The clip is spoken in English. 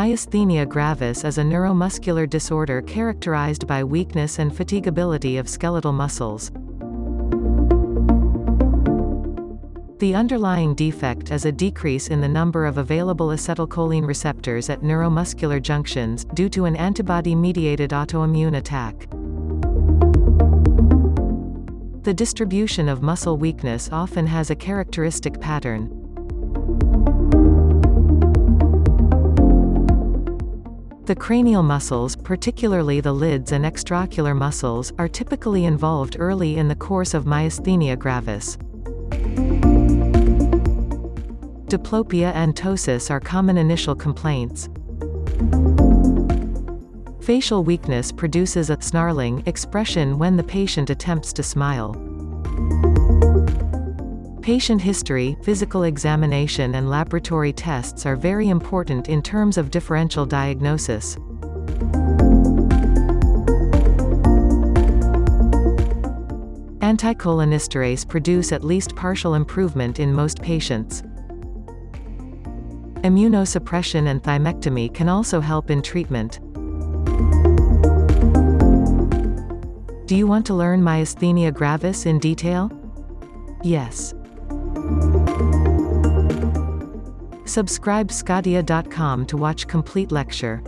Myasthenia gravis is a neuromuscular disorder characterized by weakness and fatigability of skeletal muscles. The underlying defect is a decrease in the number of available acetylcholine receptors at neuromuscular junctions, due to an antibody-mediated autoimmune attack. The distribution of muscle weakness often has a characteristic pattern. The cranial muscles, particularly the lids and extraocular muscles, are typically involved early in the course of myasthenia gravis. Diplopia and ptosis are common initial complaints. Facial weakness produces a snarling expression when the patient attempts to smile. Patient history, physical examination and laboratory tests are very important in terms of differential diagnosis. Anticholinesterase produce at least partial improvement in most patients. Immunosuppression and thymectomy can also help in treatment. Do you want to learn myasthenia gravis in detail? Yes. Subscribe sqadia.com to watch complete lecture.